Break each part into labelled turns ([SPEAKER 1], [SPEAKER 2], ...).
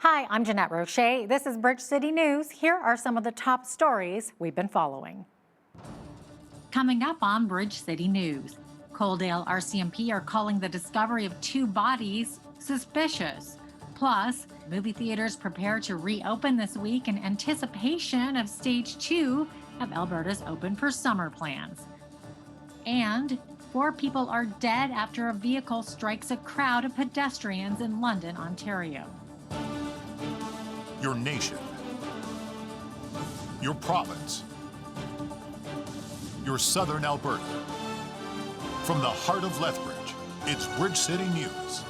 [SPEAKER 1] Hi, I'm Jeanette Roche. This is Bridge City News. Here are some of the top stories we've been following. Coming up on Bridge City News, Coaldale RCMP are calling the discovery of 2 bodies suspicious. Plus, movie theaters prepare to reopen this week in anticipation of Stage 2 of Alberta's Open for Summer plans. And 4 people are dead after a vehicle strikes a crowd of pedestrians in London, Ontario.
[SPEAKER 2] Your nation, your province, your southern Alberta. From the heart of Lethbridge, it's Bridge City News.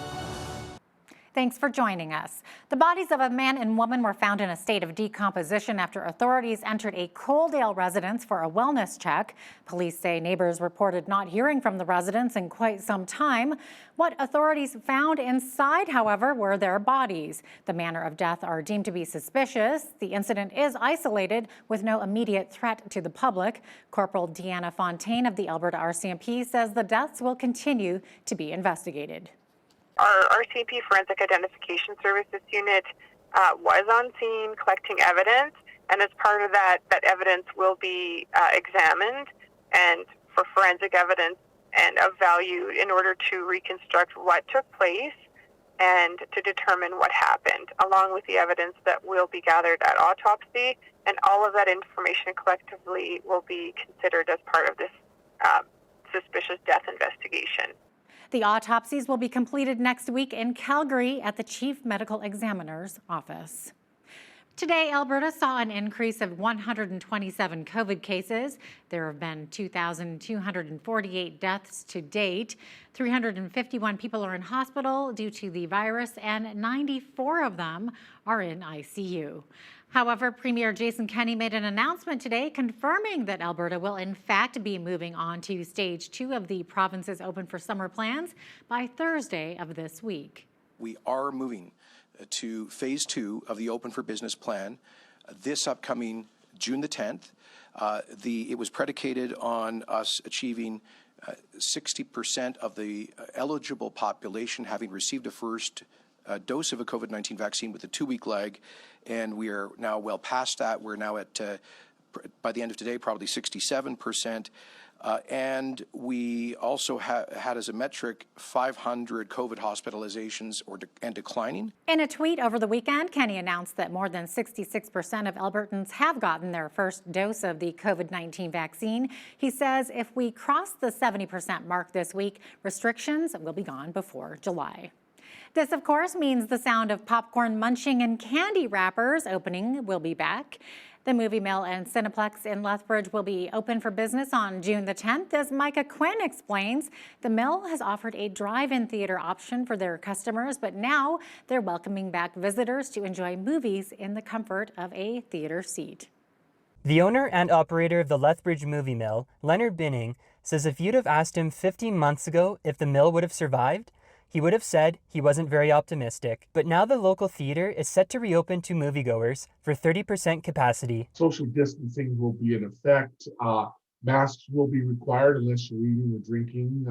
[SPEAKER 1] Thanks for joining us. The bodies of a man and woman were found in a state of decomposition after authorities entered a Coaldale residence for a wellness check. Police say neighbors reported not hearing from the residents in quite some time. What authorities found inside, however, were their bodies. The manner of death are deemed to be suspicious. The incident is isolated with no immediate threat to the public. Corporal Deanna Fontaine of the Alberta RCMP says the deaths will continue to be investigated.
[SPEAKER 3] Our RCMP Forensic Identification Services unit was on scene collecting evidence, and as part of that evidence will be examined and for forensic evidence and of value in order to reconstruct what took place and to determine what happened, along with the evidence that will be gathered at autopsy, and all of that information collectively will be considered as part of this suspicious death investigation.
[SPEAKER 1] The autopsies will be completed next week in Calgary at the Chief Medical Examiner's office. Today, Alberta saw an increase of 127 COVID cases. There have been 2,248 deaths to date. 351 people are in hospital due to the virus, and 94 of them are in ICU. However, Premier Jason Kenney made an announcement today confirming that Alberta will in fact be moving on to Stage 2 of the province's Open for Summer plans by Thursday of this week.
[SPEAKER 4] We are moving to Phase 2 of the Open for Business plan this upcoming June the 10th. It was predicated on us achieving 60% of the eligible population having received a first dose of a COVID-19 vaccine with a 2-week lag, and we are now well past that. We're now at, by the end of today, probably 67%. And we also had as a metric 500 COVID hospitalizations and declining.
[SPEAKER 1] In a tweet over the weekend, Kenney announced that more than 66% of Albertans have gotten their first dose of the COVID-19 vaccine. He says if we cross the 70% mark this week, restrictions will be gone before July. This, of course, means the sound of popcorn munching and candy wrappers opening will be back. The Movie Mill and Cineplex in Lethbridge will be open for business on June the 10th. As Micah Quinn explains, the mill has offered a drive-in theater option for their customers, but now they're welcoming back visitors to enjoy movies in the comfort of a theater seat.
[SPEAKER 5] The owner and operator of the Lethbridge Movie Mill, Leonard Binning, says if you'd have asked him 15 months ago if the mill would have survived, he would have said he wasn't very optimistic. But now the local theater is set to reopen to moviegoers for 30% capacity.
[SPEAKER 6] Social distancing will be in effect. Masks will be required unless you're eating or drinking,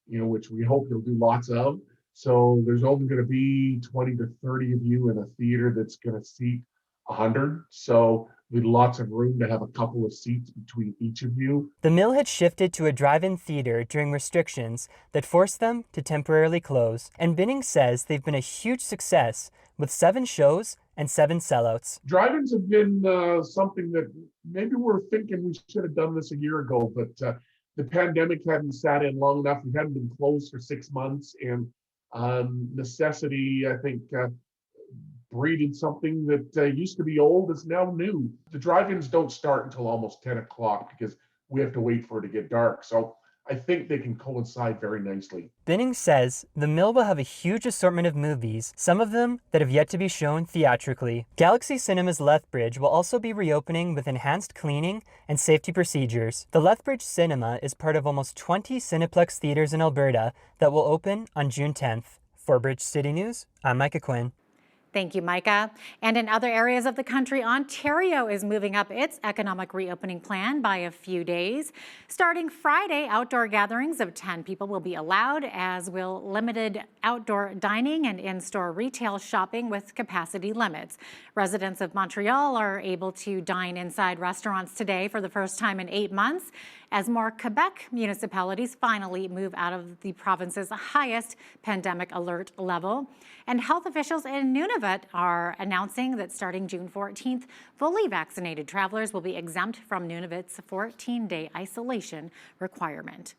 [SPEAKER 6] which we hope you'll do lots of. So there's only going to be 20 to 30 of you in a theater that's going to seat 100. So with lots of room to have a couple of seats between each of you.
[SPEAKER 5] The mill had shifted to a drive-in theater during restrictions that forced them to temporarily close. And Binning says they've been a huge success with 7 shows and 7 sellouts.
[SPEAKER 6] Drive-ins have been something that maybe we're thinking we should have done this a year ago, but the pandemic hadn't sat in long enough. We hadn't been closed for 6 months, and necessity, I think, breeding something that used to be old is now new. The drive-ins don't start until almost 10 o'clock because we have to wait for it to get dark. So I think they can coincide very nicely.
[SPEAKER 5] Binning says the mill will have a huge assortment of movies, some of them that have yet to be shown theatrically. Galaxy Cinemas Lethbridge will also be reopening with enhanced cleaning and safety procedures. The Lethbridge Cinema is part of almost 20 Cineplex theaters in Alberta that will open on June 10th. For Bridge City News, I'm Micah Quinn.
[SPEAKER 1] Thank you, Micah. And in other areas of the country, Ontario is moving up its economic reopening plan by a few days. Starting Friday, outdoor gatherings of 10 people will be allowed, as will limited outdoor dining and in-store retail shopping with capacity limits. Residents of Montreal are able to dine inside restaurants today for the first time in 8 months, as more Quebec municipalities finally move out of the province's highest pandemic alert level. And health officials in Nunavut are announcing that starting June 14th, fully vaccinated travelers will be exempt from Nunavut's 14-day isolation requirement.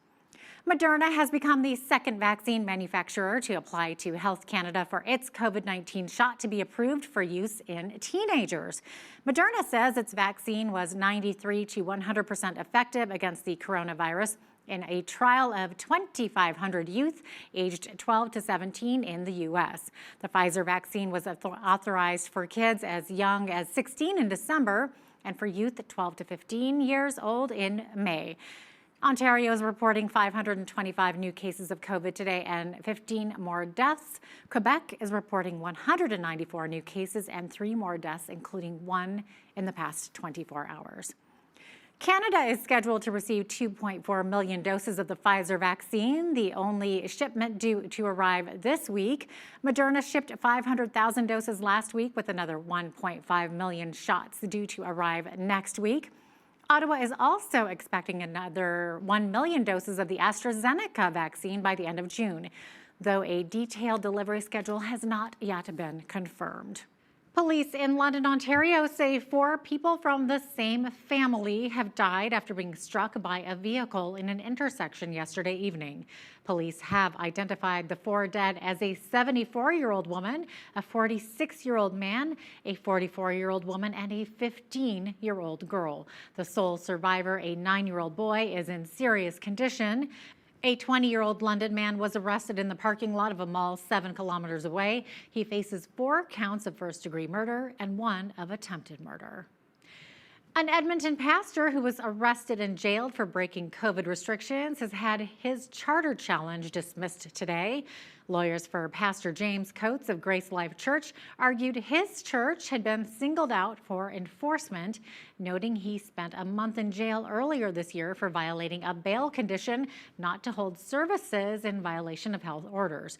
[SPEAKER 1] Moderna has become the second vaccine manufacturer to apply to Health Canada for its COVID-19 shot to be approved for use in teenagers. Moderna says its vaccine was 93 to 100% effective against the coronavirus in a trial of 2,500 youth aged 12 to 17 in the U.S. The Pfizer vaccine was authorized for kids as young as 16 in December and for youth 12 to 15 years old in May. Ontario is reporting 525 new cases of COVID today and 15 more deaths. Quebec is reporting 194 new cases and 3 more deaths, including 1 in the past 24 hours. Canada is scheduled to receive 2.4 million doses of the Pfizer vaccine, the only shipment due to arrive this week. Moderna shipped 500,000 doses last week, with another 1.5 million shots due to arrive next week. Ottawa is also expecting another 1 million doses of the AstraZeneca vaccine by the end of June, though a detailed delivery schedule has not yet been confirmed. Police in London, Ontario say 4 people from the same family have died after being struck by a vehicle in an intersection yesterday evening. Police have identified the 4 dead as a 74-year-old woman, a 46-year-old man, a 44-year-old woman, and a 15-year-old girl. The sole survivor, a 9-year-old boy, is in serious condition. A 20-year-old London man was arrested in the parking lot of a mall 7 kilometers away. He faces 4 counts of first-degree murder and 1 of attempted murder. An Edmonton pastor who was arrested and jailed for breaking COVID restrictions has had his charter challenge dismissed today. Lawyers for Pastor James Coates of Grace Life Church argued his church had been singled out for enforcement, noting he spent a month in jail earlier this year for violating a bail condition not to hold services in violation of health orders.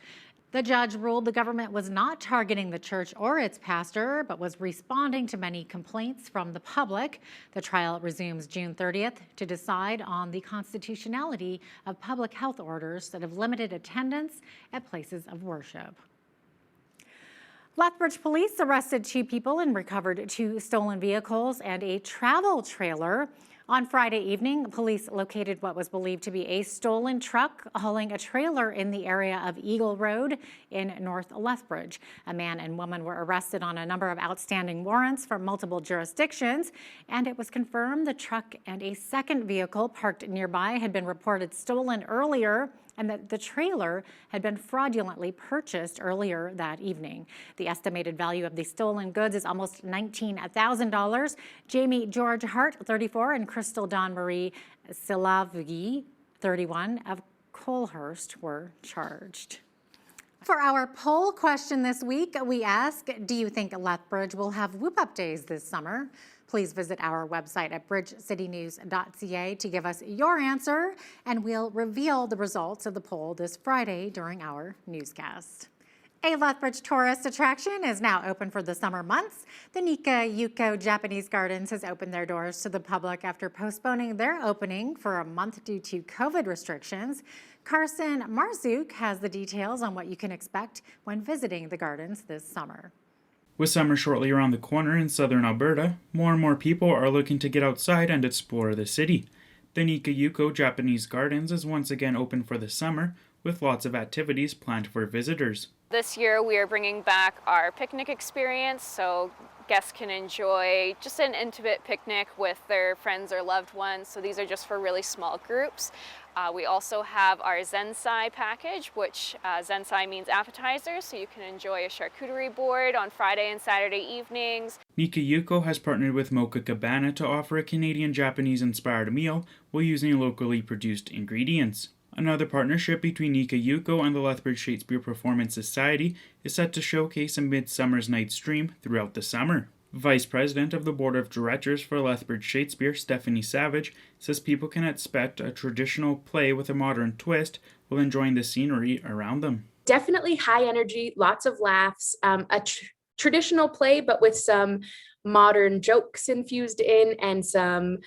[SPEAKER 1] The judge ruled the government was not targeting the church or its pastor, but was responding to many complaints from the public. The trial resumes June 30th to decide on the constitutionality of public health orders that have limited attendance at places of worship. Lethbridge police arrested 2 people and recovered 2 stolen vehicles and a travel trailer. On Friday evening, police located what was believed to be a stolen truck hauling a trailer in the area of Eagle Road in North Lethbridge. A man and woman were arrested on a number of outstanding warrants from multiple jurisdictions, and it was confirmed the truck and a second vehicle parked nearby had been reported stolen earlier, and that the trailer had been fraudulently purchased earlier that evening. The estimated value of the stolen goods is almost $19,000. Jamie George Hart, 34, and Crystal Dawn Marie Silavgi, 31, of Colehurst were charged. For our poll question this week, we ask, do you think Lethbridge will have whoop-up days this summer? Please visit our website at bridgecitynews.ca to give us your answer, and we'll reveal the results of the poll this Friday during our newscast. A Lethbridge tourist attraction is now open for the summer months. The Nica Yuco Japanese Gardens has opened their doors to the public after postponing their opening for a month due to COVID restrictions. Carson Marzuk has the details on what you can expect when visiting the gardens this summer.
[SPEAKER 7] With summer shortly around the corner in southern Alberta, more and more people are looking to get outside and explore the city. The Nica Yuco Japanese Gardens is once again open for the summer, with lots of activities planned for visitors.
[SPEAKER 8] This year we are bringing back our picnic experience, so guests can enjoy just an intimate picnic with their friends or loved ones. So these are just for really small groups. We also have our Zensai package, which Zensai means appetizers, so you can enjoy a charcuterie board on Friday and Saturday evenings.
[SPEAKER 7] Nica Yuko has partnered with Mocha Cabana to offer a Canadian-Japanese inspired meal while using locally produced ingredients. Another partnership between Nica Yuco and the Lethbridge Shakespeare Performance Society is set to showcase A Midsummer's Night's Dream throughout the summer. Vice President of the Board of Directors for Lethbridge Shakespeare, Stephanie Savage, says people can expect a traditional play with a modern twist while enjoying the scenery around them.
[SPEAKER 9] Definitely high energy, lots of laughs, a traditional play, but with some modern jokes infused in and some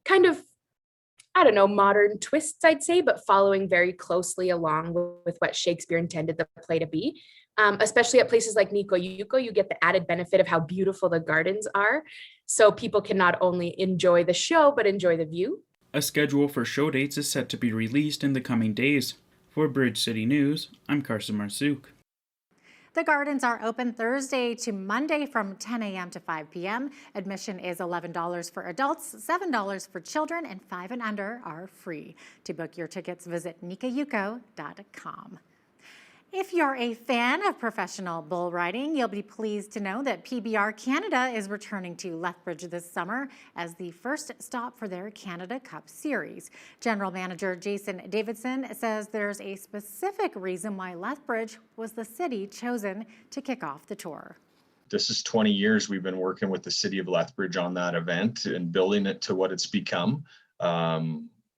[SPEAKER 9] kind of, modern twists, I'd say, but following very closely along with what Shakespeare intended the play to be. Especially at places like Nica Yuco, you get the added benefit of how beautiful the gardens are. So people can not only enjoy the show, but enjoy the view.
[SPEAKER 7] A schedule for show dates is set to be released in the coming days. For Bridge City News, I'm Carson Marsouk.
[SPEAKER 1] The gardens are open Thursday to Monday from 10 a.m. to 5 p.m. Admission is $11 for adults, $7 for children, and 5 and under are free. To book your tickets, visit nicayuco.com. If you're a fan of professional bull riding, you'll be pleased to know that PBR Canada is returning to Lethbridge this summer as the first stop for their Canada Cup Series. General Manager Jason Davidson says there's a specific reason why Lethbridge was the city chosen to kick off the tour.
[SPEAKER 10] This is 20 years we've been working with the city of Lethbridge on that event and building it to what it's become.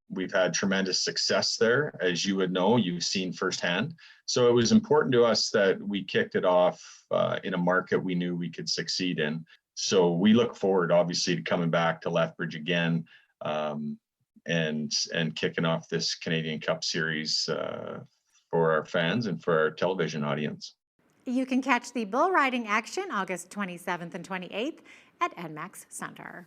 [SPEAKER 10] We've had tremendous success there, as you would know, you've seen firsthand. So it was important to us that we kicked it off in a market we knew we could succeed in. So we look forward, obviously, to coming back to Lethbridge again and kicking off this Canadian Cup Series for our fans and for our television audience.
[SPEAKER 1] You can catch the bull riding action August 27th and 28th at NMAX Center.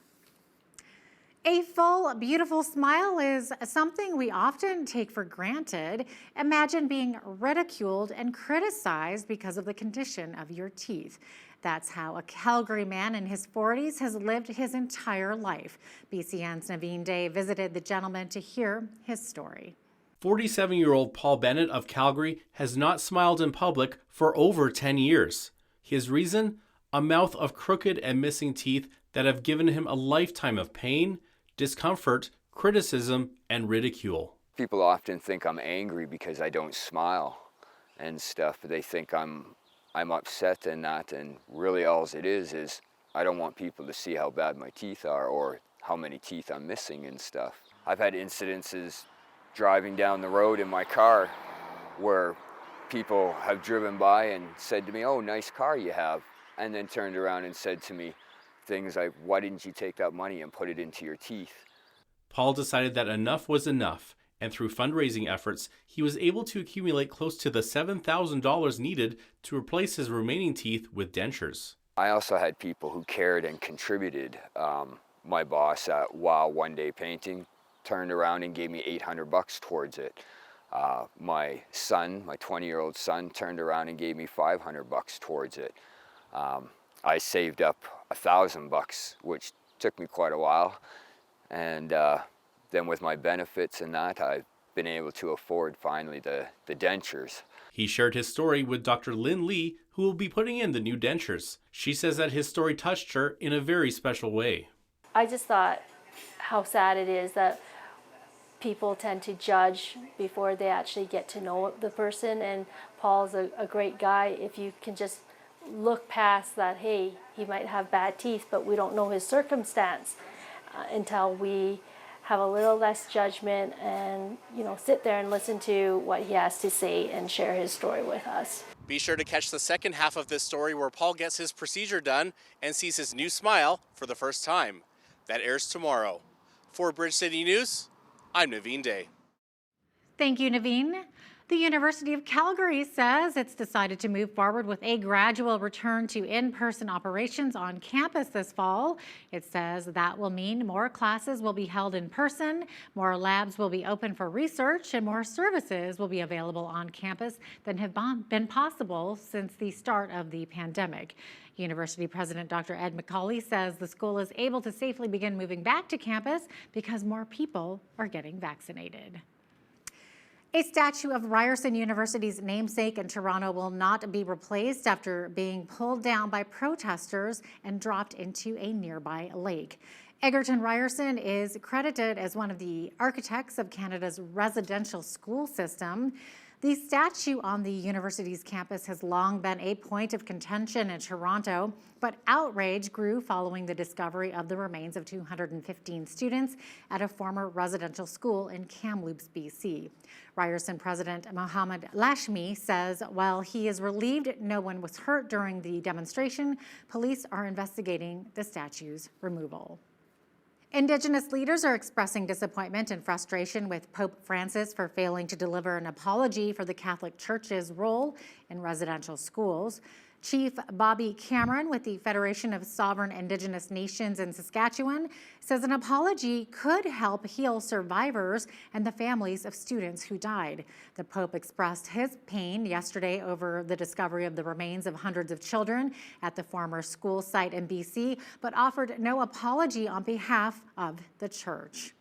[SPEAKER 1] A full, beautiful smile is something we often take for granted. Imagine being ridiculed and criticized because of the condition of your teeth. That's how a Calgary man in his 40s has lived his entire life. BCN's Naveen Day visited the gentleman to hear his story.
[SPEAKER 11] 47-year-old Paul Bennett of Calgary has not smiled in public for over 10 years. His reason? A mouth of crooked and missing teeth that have given him a lifetime of pain, discomfort, criticism, and ridicule.
[SPEAKER 12] People often think I'm angry because I don't smile and stuff. They think I'm upset and that, and really all it is I don't want people to see how bad my teeth are or how many teeth I'm missing and stuff. I've had incidences driving down the road in my car where people have driven by and said to me, "Oh, nice car you have," and then turned around and said to me things like, "Why didn't you take that money and put it into your teeth?"
[SPEAKER 11] Paul decided that enough was enough, and through fundraising efforts, he was able to accumulate close to the $7,000 needed to replace his remaining teeth with dentures.
[SPEAKER 12] I also had people who cared and contributed. My boss at Wow One Day Painting turned around and gave me $800 towards it. My son, my 20-year-old son, turned around and gave me $500 towards it. I saved up $1,000, which took me quite a while. And then with my benefits and that, I've been able to afford finally the dentures.
[SPEAKER 11] He shared his story with Dr. Lynn Lee, who will be putting in the new dentures. She says that his story touched her in a very special way.
[SPEAKER 13] I just thought how sad it is that people tend to judge before they actually get to know the person. And Paul's a great guy. If you can just look past that, hey, he might have bad teeth, but we don't know his circumstance until we have a little less judgment and, sit there and listen to what he has to say and share his story with us.
[SPEAKER 14] Be sure to catch the second half of this story where Paul gets his procedure done and sees his new smile for the first time. That airs tomorrow. For Bridge City News, I'm Naveen Day.
[SPEAKER 1] Thank you, Naveen. The University of Calgary says it's decided to move forward with a gradual return to in-person operations on campus this fall. It says that will mean more classes will be held in person, more labs will be open for research, and more services will be available on campus than have been possible since the start of the pandemic. University President Dr. Ed McCauley says the school is able to safely begin moving back to campus because more people are getting vaccinated. A statue of Ryerson University's namesake in Toronto will not be replaced after being pulled down by protesters and dropped into a nearby lake. Egerton Ryerson is credited as one of the architects of Canada's residential school system. The statue on the university's campus has long been a point of contention in Toronto, but outrage grew following the discovery of the remains of 215 students at a former residential school in Kamloops, BC. Ryerson President Mohammed Lashmi says while he is relieved no one was hurt during the demonstration, police are investigating the statue's removal. Indigenous leaders are expressing disappointment and frustration with Pope Francis for failing to deliver an apology for the Catholic Church's role in residential schools. Chief Bobby Cameron with the Federation of Sovereign Indigenous Nations in Saskatchewan says an apology could help heal survivors and the families of students who died. The Pope expressed his pain yesterday over the discovery of the remains of hundreds of children at the former school site in BC, but offered no apology on behalf of the church.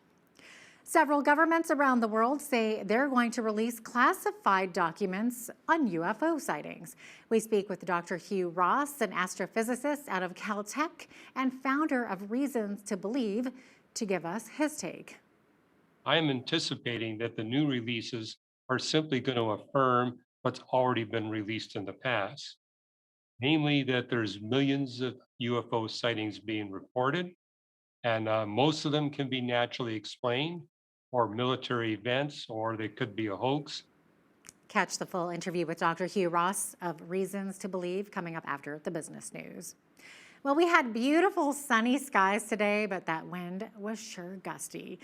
[SPEAKER 1] Several governments around the world say they're going to release classified documents on UFO sightings. We speak with Dr. Hugh Ross, an astrophysicist out of Caltech and founder of Reasons to Believe, to give us his take.
[SPEAKER 15] I am anticipating that the new releases are simply going to affirm what's already been released in the past, namely that there's millions of UFO sightings being reported, and most of them can be naturally explained, or military events, or they could be a hoax.
[SPEAKER 1] Catch the full interview with Dr. Hugh Ross of Reasons to Believe coming up after the business news. Well, we had beautiful sunny skies today, but that wind was sure gusty.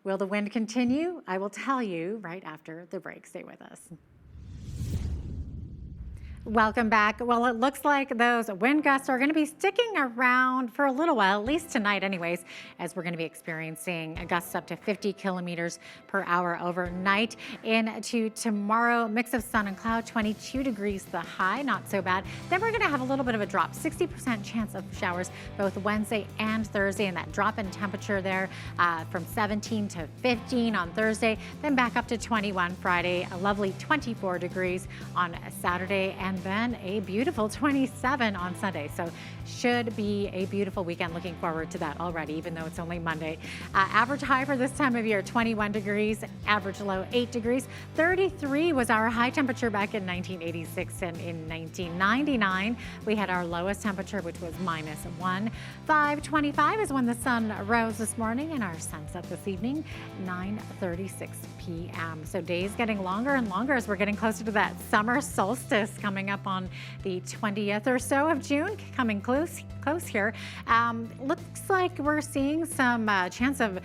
[SPEAKER 1] Will the wind continue? I will tell you right after the break. Stay with us. Welcome back. Well, it looks like those wind gusts are going to be sticking around for a little while, at least tonight anyways, as we're going to be experiencing gusts up to 50 kilometers per hour overnight. Into tomorrow, mix of sun and cloud, 22 degrees the high, not so bad. Then we're going to have a little bit of a drop, 60% chance of showers both Wednesday and Thursday, and that drop in temperature there from 17 to 15 on Thursday, then back up to 21 Friday, a lovely 24 degrees on Saturday, and then a beautiful 27 on Sunday. So should be a beautiful weekend. Looking forward to that already, even though it's only Monday. Average high for this time of year, 21 degrees, average low 8 degrees. 33 was our high temperature back in 1986, and in 1999 we had our lowest temperature, which was -1. 5:25 is when the sun rose this morning, and our sunset this evening, 9:36 p.m. So days getting longer and longer as we're getting closer to that summer solstice coming up on the 20th or so of June, coming close here. Looks like we're seeing some chance of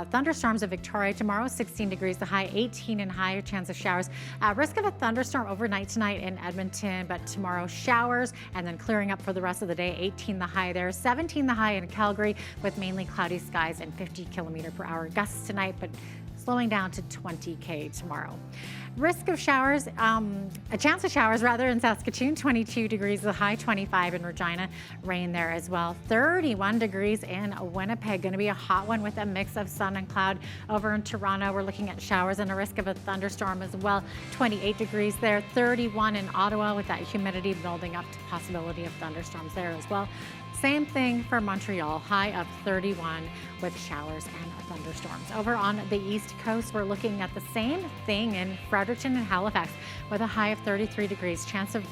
[SPEAKER 1] thunderstorms in Victoria tomorrow, 16 degrees the high, 18 and higher chance of showers. Risk of a thunderstorm overnight tonight in Edmonton, but tomorrow showers and then clearing up for the rest of the day, 18 the high there, 17 the high in Calgary with mainly cloudy skies and 50 kilometer per hour gusts tonight, but slowing down to 20 km tomorrow. Risk of showers, a chance of showers rather in Saskatoon, 22 degrees the high, 25 in Regina, rain there as well. 31 degrees in Winnipeg, going to be a hot one with a mix of sun and cloud. Over in Toronto, we're looking at showers and a risk of a thunderstorm as well. 28 degrees there, 31 in Ottawa with that humidity building up to possibility of thunderstorms there as well. Same thing for Montreal, high of 31 with showers and thunderstorms. Over on the East Coast, we're looking at the same thing in Fredericton and Halifax with a high of 33 degrees, chance of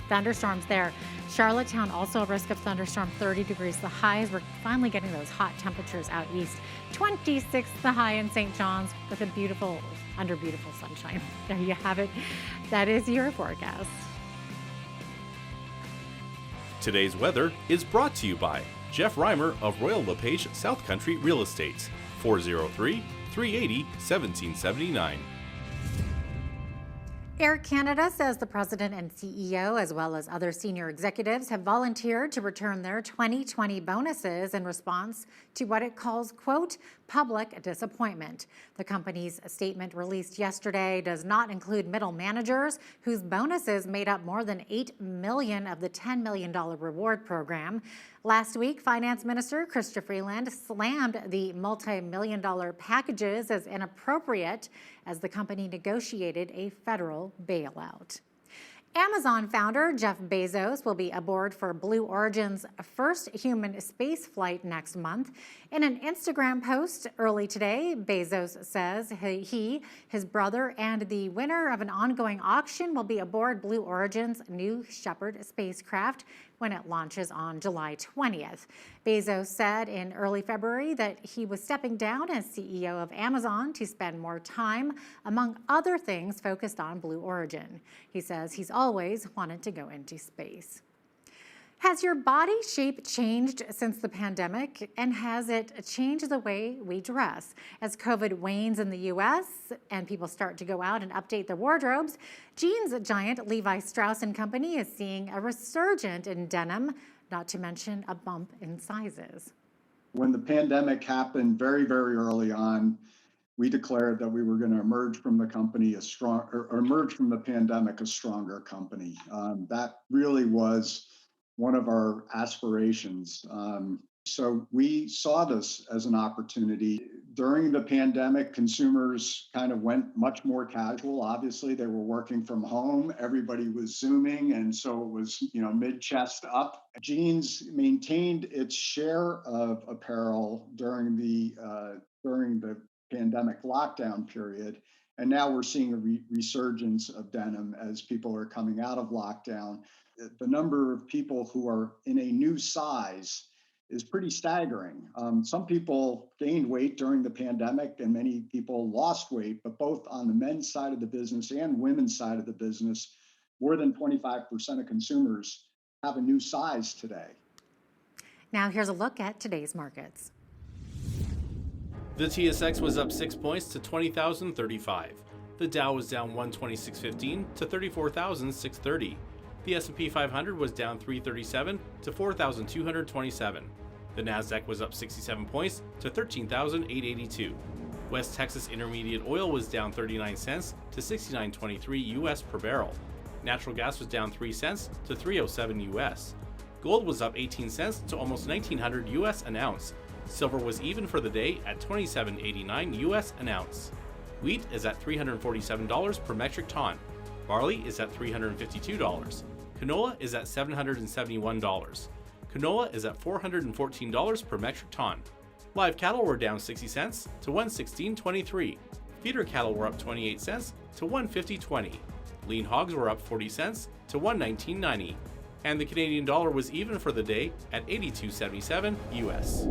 [SPEAKER 1] thunderstorms there. Charlottetown, also a risk of thunderstorm, 30 degrees the highs. We're finally getting those hot temperatures out east. 26 the high in St. John's with a beautiful sunshine. There you have it. That is your forecast.
[SPEAKER 11] Today's weather is brought to you by Jeff Reimer of Royal LePage South Country Real Estates, 403-380-1779.
[SPEAKER 1] Air Canada says the president and CEO, as well as other senior executives, have volunteered to return their 2020 bonuses in response to what it calls, quote, public disappointment. The company's statement released yesterday does not include middle managers whose bonuses made up more than $8 million of the $10 million reward program. Last week, Finance Minister Chrystia Freeland slammed the multi-million-dollar packages as inappropriate as the company negotiated a federal bailout. Amazon founder Jeff Bezos will be aboard for Blue Origin's first human space flight next month. In an Instagram post early today, Bezos says he, his brother, and the winner of an ongoing auction will be aboard Blue Origin's New Shepard spacecraft when it launches on July 20th. Bezos said in early February that he was stepping down as CEO of Amazon to spend more time, among other things, focused on Blue Origin. He says he's always wanted to go into space. Has your body shape changed since the pandemic, and has it changed the way we dress? As COVID wanes in the U.S. and people start to go out and update their wardrobes, jeans giant Levi Strauss & Company is seeing a resurgence in denim, not to mention a bump in sizes.
[SPEAKER 16] When the pandemic happened very, very early on, we declared that we were going to emerge from the company emerge from the pandemic a stronger company. That really was one of our aspirations. So we saw this as an opportunity. During the pandemic, consumers kind of went much more casual. Obviously, they were working from home. Everybody was Zooming, and so it was, mid-chest up. Jeans maintained its share of apparel during the pandemic lockdown period, and now we're seeing a resurgence of denim as people are coming out of lockdown. The number of people who are in a new size is pretty staggering. Some people gained weight during the pandemic and many people lost weight, but both on the men's side of the business and women's side of the business, more than 25% of consumers have a new size today.
[SPEAKER 1] Now here's a look at today's markets.
[SPEAKER 11] The TSX was up 6 points to 20,035. The Dow was down 126.15 to 34,630. The S&P 500 was down 337 to 4,227. The Nasdaq was up 67 points to 13,882. West Texas Intermediate Oil was down 39 cents to 69.23 US per barrel. Natural gas was down 3 cents to 307 US. Gold was up 18 cents to almost 1,900 US an ounce. Silver was even for the day at 27.89 US an ounce. Wheat is at $347 per metric ton. Barley is at $352. Canola is at $771. Canola is at $414 per metric ton. Live cattle were down 60 cents to 116.23. Feeder cattle were up 28 cents to 150.20. Lean hogs were up 40 cents to 119.90. And the Canadian dollar was even for the day at 82.77 US.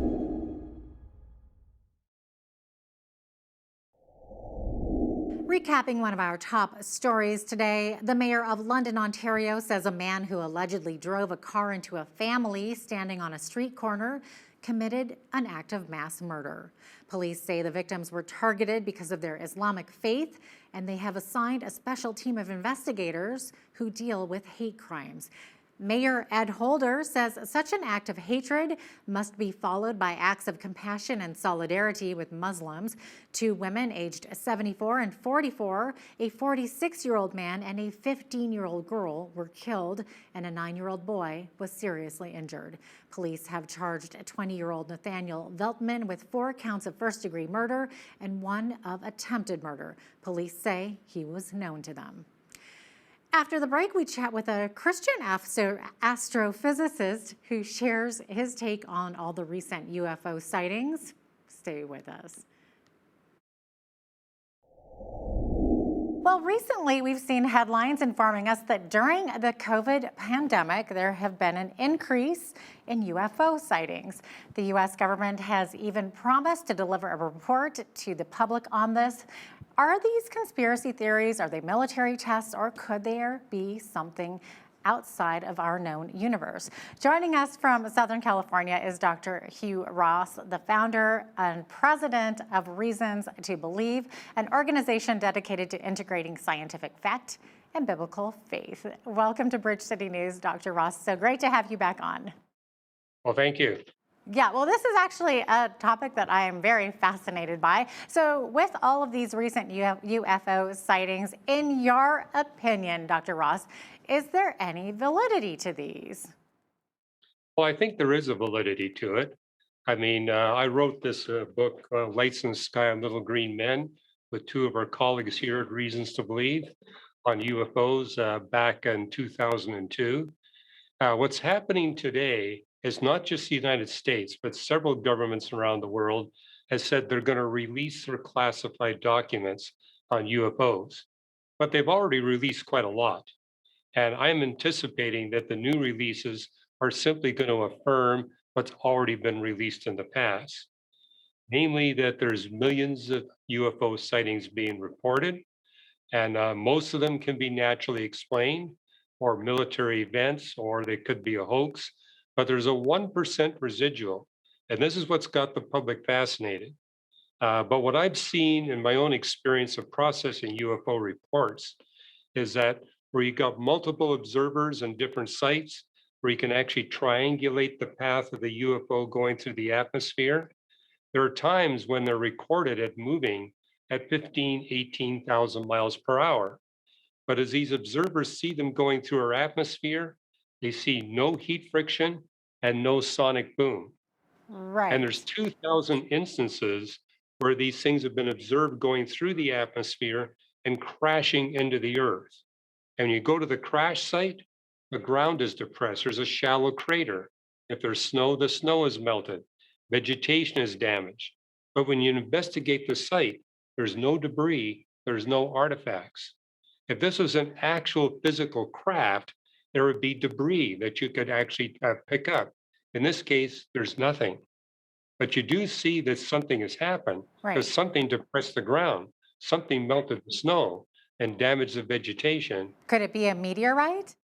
[SPEAKER 1] Recapping one of our top stories today, the mayor of London, Ontario says a man who allegedly drove a car into a family standing on a street corner committed an act of mass murder. Police say the victims were targeted because of their Islamic faith, and they have assigned a special team of investigators who deal with hate crimes. Mayor Ed Holder says such an act of hatred must be followed by acts of compassion and solidarity with Muslims. 2 women aged 74 and 44, a 46-year-old man and a 15-year-old girl were killed, and a 9-year-old boy was seriously injured. Police have charged 20-year-old Nathaniel Veltman with 4 counts of first-degree murder and 1 of attempted murder. Police say he was known to them. After the break, we chat with a Christian astrophysicist who shares his take on all the recent UFO sightings. Stay with us. Well, recently we've seen headlines informing us that during the COVID pandemic, there have been an increase in UFO sightings. The U.S. government has even promised to deliver a report to the public on this. Are these conspiracy theories, are they military tests, or could there be something outside of our known universe? Joining us from Southern California is Dr. Hugh Ross, the founder and president of Reasons to Believe, an organization dedicated to integrating scientific fact and biblical faith. Welcome to Bridge City News, Dr. Ross. So great to have you back on.
[SPEAKER 15] Well, thank you.
[SPEAKER 1] Yeah, well, this is actually a topic that I am very fascinated by. So with all of these recent UFO sightings, in your opinion, Dr. Ross, is there any validity to these?
[SPEAKER 15] Well, I think there is a validity to it. I mean, I wrote this book, Lights in the Sky on Little Green Men, with 2 of our colleagues here at Reasons to Believe. on UFOs back in 2002. What's happening today is not just the United States, but several governments around the world has said they're going to release their classified documents on UFOs, but they've already released quite a lot. And I'm anticipating that the new releases are simply going to affirm what's already been released in the past, namely that there's millions of UFO sightings being reported, and most of them can be naturally explained or military events, or they could be a hoax, but there's a 1% residual. And this is what's got the public fascinated. But what I've seen in my own experience of processing UFO reports is that where you got multiple observers in different sites, where you can actually triangulate the path of the UFO going through the atmosphere, there are times when they're recorded at moving at 15, 18,000 miles per hour. But as these observers see them going through our atmosphere, they see no heat friction and no sonic boom.
[SPEAKER 1] Right.
[SPEAKER 15] And there's 2,000 instances where these things have been observed going through the atmosphere and crashing into the earth. And when you go to the crash site, the ground is depressed. There's a shallow crater. If there's snow, the snow is melted. Vegetation is damaged. But when you investigate the site, there's no debris, there's no artifacts. If this was an actual physical craft, there would be debris that you could actually pick up. In this case, there's nothing. But you do see that something has happened because something depressed the ground, something melted the snow and damaged the vegetation.
[SPEAKER 1] Could it be a meteorite?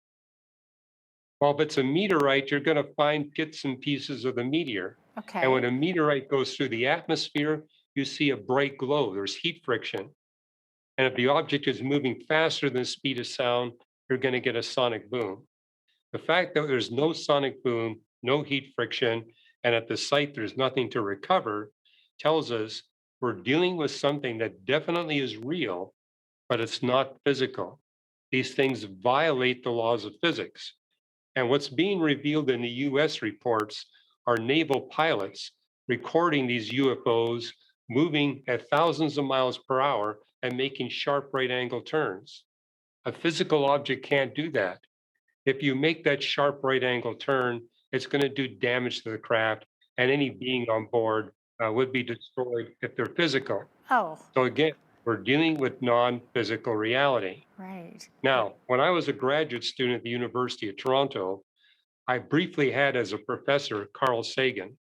[SPEAKER 15] Well, if it's a meteorite, you're going to find bits and pieces of the meteor.
[SPEAKER 1] Okay.
[SPEAKER 15] And when a meteorite goes through the atmosphere, you see a bright glow. There's heat friction. And if the object is moving faster than the speed of sound, you're going to get a sonic boom. The fact that there's no sonic boom, no heat friction, and at the site there's nothing to recover tells us we're dealing with something that definitely is real, but it's not physical. These things violate the laws of physics. And what's being revealed in the US reports are naval pilots recording these UFOs moving at thousands of miles per hour and making sharp right angle turns. A physical object can't do that. If you make that sharp right angle turn, it's going to do damage to the craft, and any being on board would be destroyed if they're physical.
[SPEAKER 1] Oh.
[SPEAKER 15] So again, we're dealing with non-physical reality.
[SPEAKER 1] Right.
[SPEAKER 15] Now, when I was a graduate student at the University of Toronto, I briefly had as a professor Carl Sagan.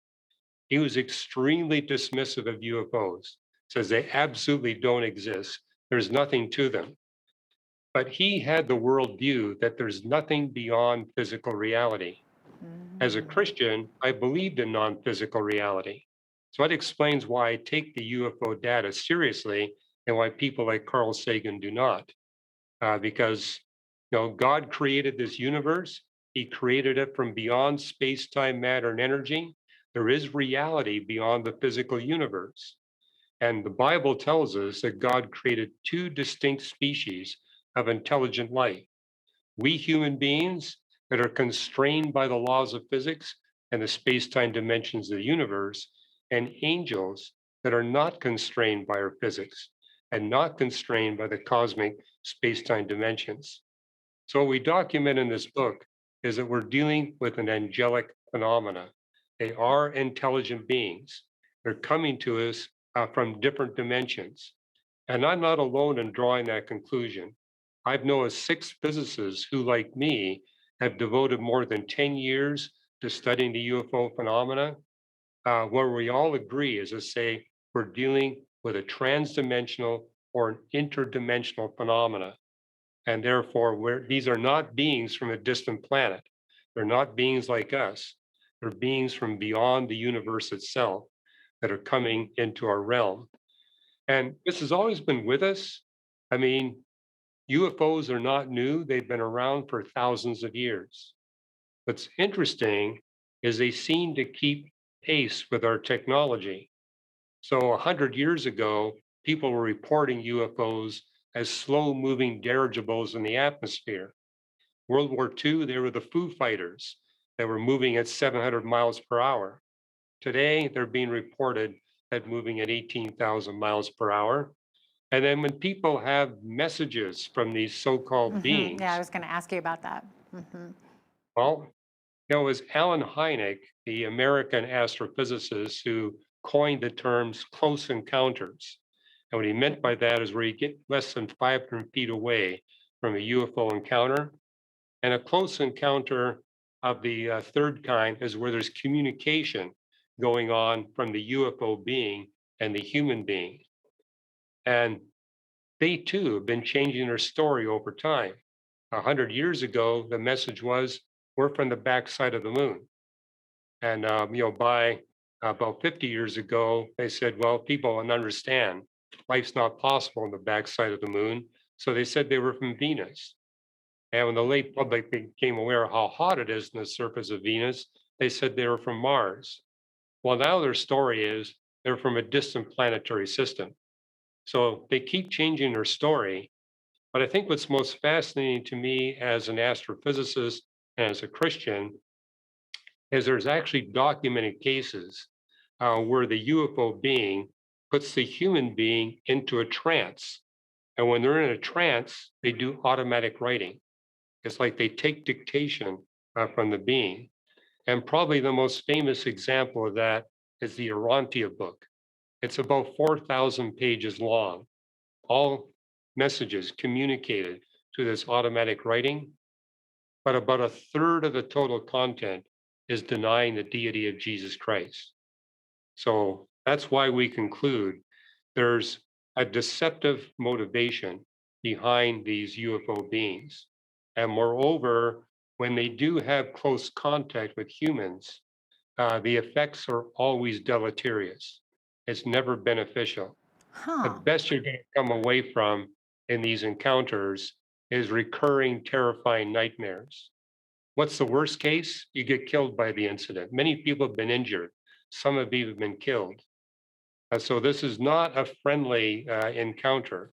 [SPEAKER 15] He was extremely dismissive of UFOs, says they absolutely don't exist. There's nothing to them. But he had the worldview that there's nothing beyond physical reality. As a Christian, I believed in non-physical reality. So that explains why I take the UFO data seriously and why people like Carl Sagan do not. Because God created this universe. He created it from beyond space-time, matter, and energy. There is reality beyond the physical universe. And the Bible tells us that God created two distinct species of intelligent life. We human beings that are constrained by the laws of physics and the space-time dimensions of the universe, and angels that are not constrained by our physics and not constrained by the cosmic space-time dimensions. So what we document in this book is that we're dealing with an angelic phenomena. They are intelligent beings. They're coming to us from different dimensions. And I'm not alone in drawing that conclusion. I've known 6 physicists who, like me, have devoted more than 10 years to studying the UFO phenomena, where we all agree, as I say, we're dealing with a transdimensional or an interdimensional phenomena. And therefore, these are not beings from a distant planet. They're not beings like us. They're beings from beyond the universe itself that are coming into our realm. And this has always been with us. I mean, UFOs are not new. They've been around for thousands of years. What's interesting is they seem to keep pace with our technology. So 100 years ago, people were reporting UFOs as slow-moving dirigibles in the atmosphere. World War II, they were the Foo Fighters that were moving at 700 miles per hour. Today, they're being reported at moving at 18,000 miles per hour. And then when people have messages from these so-called beings,
[SPEAKER 1] Yeah, I was going to ask you about that.
[SPEAKER 15] well, it was Alan Hynek, the American astrophysicist, who coined the terms close encounters. And what he meant by that is where you get less than 500 feet away from a UFO encounter. And a close encounter of the third kind is where there's communication going on from the UFO being and the human being. And they too have been changing their story over time. 100 years ago, the message was, we're from the backside of the moon. And by about 50 years ago, they said, well, people don't understand. Life's not possible on the backside of the moon. So they said they were from Venus. And when the lay public became aware of how hot it is on the surface of Venus, they said they were from Mars. Well, now their story is they're from a distant planetary system. So they keep changing their story. But I think what's most fascinating to me as an astrophysicist and as a Christian is there's actually documented cases where the UFO being puts the human being into a trance. And when they're in a trance, they do automatic writing. It's like they take dictation from the being. And probably the most famous example of that is the Arantia book. It's about 4,000 pages long, all messages communicated to this automatic writing, but about a third of the total content is denying the deity of Jesus Christ. So that's why we conclude there's a deceptive motivation behind these UFO beings. And moreover, when they do have close contact with humans, the effects are always deleterious. It's never beneficial. The best you're going to come away from in these encounters is recurring, terrifying nightmares. What's the worst case? You get killed by the incident. Many people have been injured. Some have even been killed. So this is not a friendly encounter.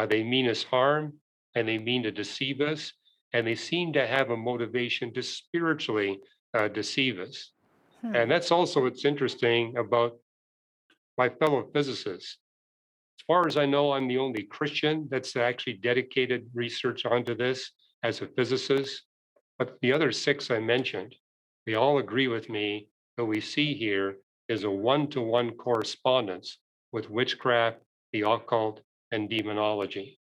[SPEAKER 15] They mean us harm and they mean to deceive us. And they seem to have a motivation to spiritually deceive us. And that's also what's interesting about my fellow physicists. As far as I know, I'm the only Christian that's actually dedicated research onto this as a physicist. But the other 6 I mentioned, they all agree with me that we see here is a one-to-one correspondence with witchcraft, the occult, and demonology.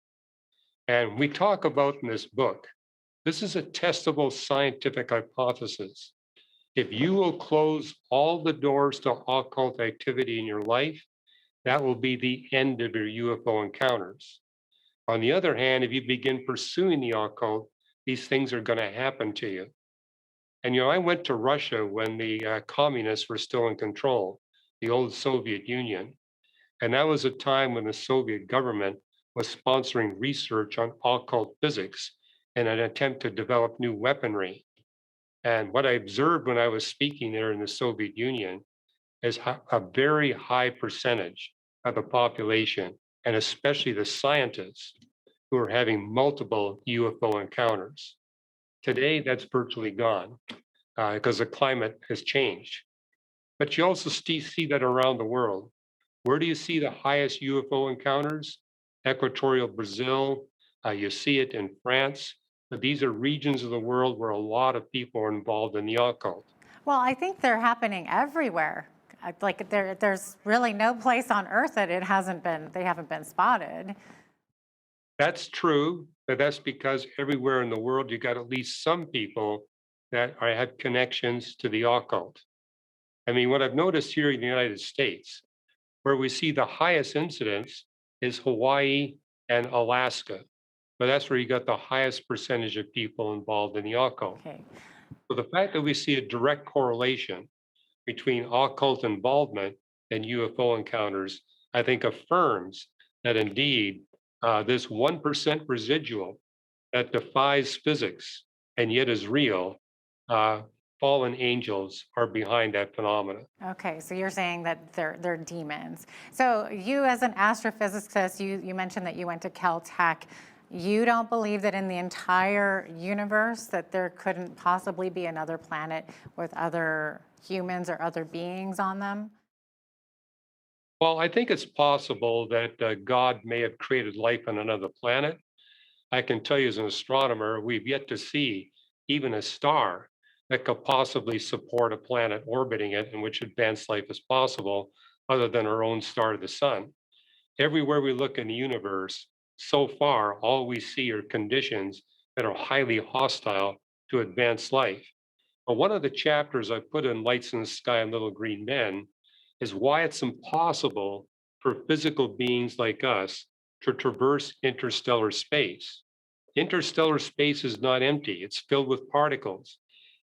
[SPEAKER 15] And we talk about in this book, this is a testable scientific hypothesis. If you will close all the doors to occult activity in your life, that will be the end of your UFO encounters. On the other hand, if you begin pursuing the occult, these things are going to happen to you. And, I went to Russia when the communists were still in control, the old Soviet Union. And that was a time when the Soviet government was sponsoring research on occult physics in an attempt to develop new weaponry. And what I observed when I was speaking there in the Soviet Union is a very high percentage of the population, and especially the scientists, who are having multiple UFO encounters. Today, that's virtually gone because the climate has changed. But you also see that around the world. Where do you see the highest UFO encounters? Equatorial Brazil, you see it in France, but these are regions of the world where a lot of people are involved in the occult.
[SPEAKER 1] Well, I think they're happening everywhere. Like there's really no place on Earth that they haven't been spotted.
[SPEAKER 15] That's true, but that's because everywhere in the world, you got at least some people that have connections to the occult. I mean, what I've noticed here in the United States, where we see the highest incidence is Hawaii and Alaska. But that's where you got the highest percentage of people involved in the occult.
[SPEAKER 1] Okay.
[SPEAKER 15] So the fact that we see a direct correlation between occult involvement and UFO encounters, I think affirms that indeed this 1% residual that defies physics and yet is real, fallen angels are behind that phenomenon.
[SPEAKER 1] Okay, so you're saying that they're demons. So you, as an astrophysicist, you mentioned that you went to Caltech. You don't believe that in the entire universe that there couldn't possibly be another planet with other humans or other beings on them?
[SPEAKER 15] Well, I think it's possible that God may have created life on another planet. I can tell you as an astronomer, we've yet to see even a star that could possibly support a planet orbiting it in which advanced life is possible, other than our own star, the sun. Everywhere we look in the universe, so far, all we see are conditions that are highly hostile to advanced life. But one of the chapters I put in Lights in the Sky and Little Green Men is why it's impossible for physical beings like us to traverse interstellar space. Interstellar space is not empty, it's filled with particles.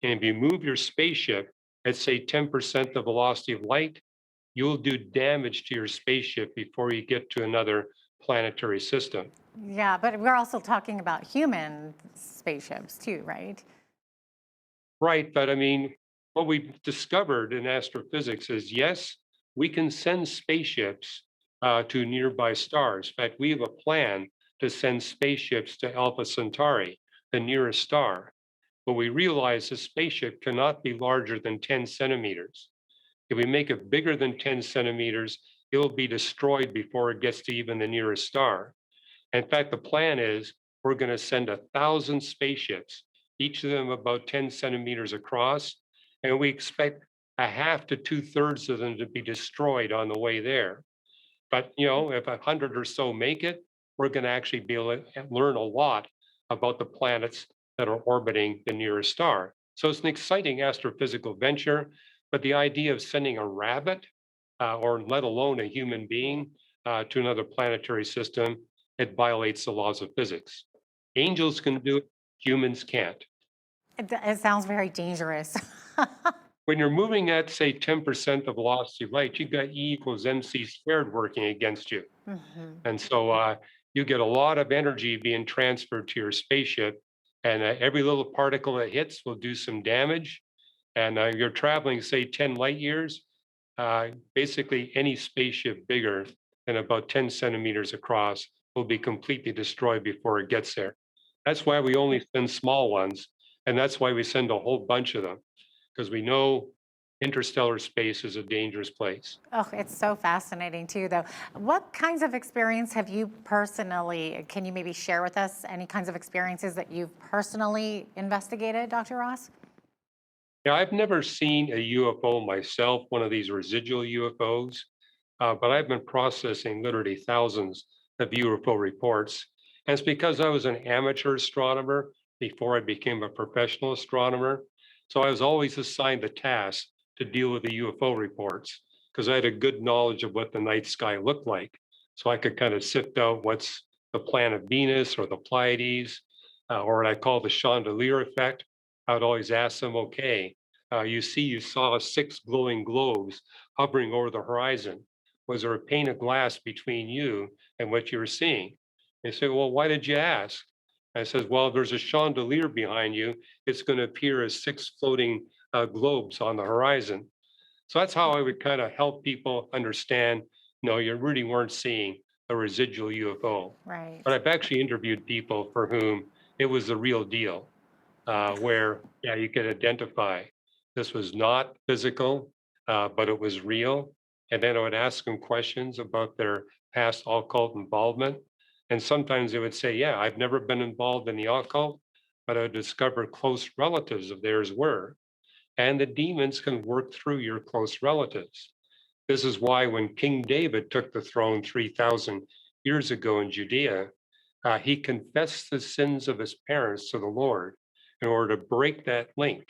[SPEAKER 15] And if you move your spaceship at, say, 10% the velocity of light, you'll do damage to your spaceship before you get to another planetary system.
[SPEAKER 1] Yeah, but we're also talking about human spaceships too, right?
[SPEAKER 15] Right, but I mean, what we've discovered in astrophysics is yes, we can send spaceships to nearby stars. In fact, we have a plan to send spaceships to Alpha Centauri, the nearest star. But we realize the spaceship cannot be larger than 10 centimeters. If we make it bigger than 10 centimeters, it will be destroyed before it gets to even the nearest star. In fact, the plan is we're going to send 1,000 spaceships, each of them about 10 centimeters across, and we expect a half to 2/3 of them to be destroyed on the way there. But if 100 or so make it, we're going to actually be able to learn a lot about the planets that are orbiting the nearest star. So it's an exciting astrophysical venture, but the idea of sending a rabbit, or let alone a human being, to another planetary system, it violates the laws of physics. Angels can do it, humans can't.
[SPEAKER 1] It sounds very dangerous.
[SPEAKER 15] When you're moving at, say, 10% the velocity of light, you've got E equals MC squared working against you. And so you get a lot of energy being transferred to your spaceship, and every little particle that hits will do some damage. And you're traveling, say, 10 light years. Basically, any spaceship bigger than about 10 centimeters across will be completely destroyed before it gets there. That's why we only send small ones, and that's why we send a whole bunch of them, because we know interstellar space is a dangerous place.
[SPEAKER 1] Oh, it's so fascinating too, though. What kinds of experience have you personally, can you maybe share with us any kinds of experiences that you've personally investigated, Dr. Ross?
[SPEAKER 15] Yeah, I've never seen a UFO myself, one of these residual UFOs, but I've been processing literally thousands of UFO reports. And it's because I was an amateur astronomer before I became a professional astronomer. So I was always assigned the task to deal with the UFO reports because I had a good knowledge of what the night sky looked like. So I could kind of sift out what's the planet Venus or the Pleiades, or what I call the chandelier effect. I would always ask them, okay, you saw 6 glowing globes hovering over the horizon. Was there a pane of glass between you and what you were seeing? They say, well, why did you ask? I says, well, there's a chandelier behind you. It's going to appear as 6 floating globes on the horizon. So that's how I would kind of help people understand, no, you really weren't seeing a residual UFO.
[SPEAKER 1] Right.
[SPEAKER 15] But I've actually interviewed people for whom it was the real deal, where, yeah, you could identify this was not physical, but it was real. And then I would ask them questions about their past occult involvement. And sometimes they would say, yeah, I've never been involved in the occult, but I would discover close relatives of theirs were. And the demons can work through your close relatives. This is why when King David took the throne 3,000 years ago in Judea, he confessed the sins of his parents to the Lord in order to break that link,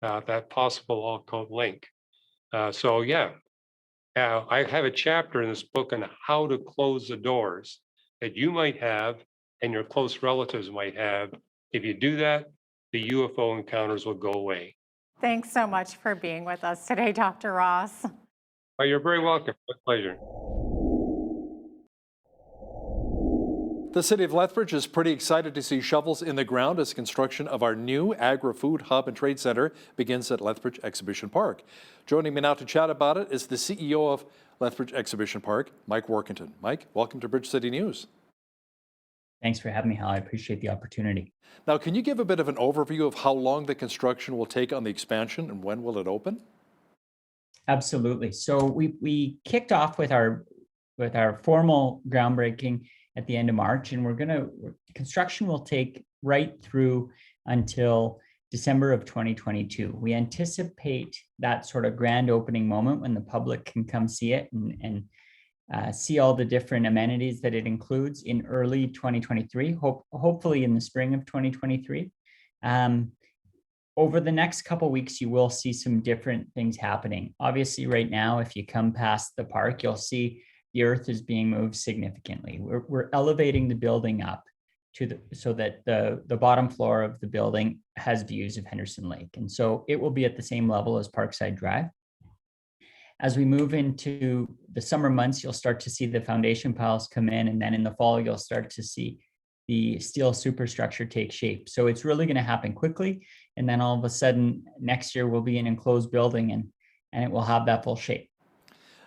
[SPEAKER 15] that possible occult link. So yeah, I have a chapter in this book on how to close the doors that you might have and your close relatives might have. If you do that, the UFO encounters will go away.
[SPEAKER 1] Thanks so much for being with us today, Dr. Ross.
[SPEAKER 15] Oh, you're very welcome. My pleasure.
[SPEAKER 17] The city of Lethbridge is pretty excited to see shovels in the ground as construction of our new agri-food hub and trade center begins at Lethbridge Exhibition Park. Joining me now to chat about it is the CEO of Lethbridge Exhibition Park, Mike Workington. Mike, welcome to Bridge City News.
[SPEAKER 18] Thanks for having me, Hal. I appreciate the opportunity.
[SPEAKER 17] Now, can you give a bit of an overview of how long the construction will take on the expansion and when will it open?
[SPEAKER 18] Absolutely. So we kicked off with our formal groundbreaking at the end of March, and construction will take right through until December of 2022. We anticipate that sort of grand opening moment when the public can come see it and see all the different amenities that it includes in early 2023, hopefully in the spring of 2023. Over the next couple of weeks, you will see some different things happening. Obviously, right now, if you come past the park, you'll see the earth is being moved significantly. We're elevating the building up so that the bottom floor of the building has views of Henderson Lake. And so it will be at the same level as Parkside Drive. As we move into the summer months, you'll start to see the foundation piles come in, and then in the fall, you'll start to see the steel superstructure take shape. So it's really going to happen quickly. And then all of a sudden, next year, we'll be an enclosed building and it will have that full shape.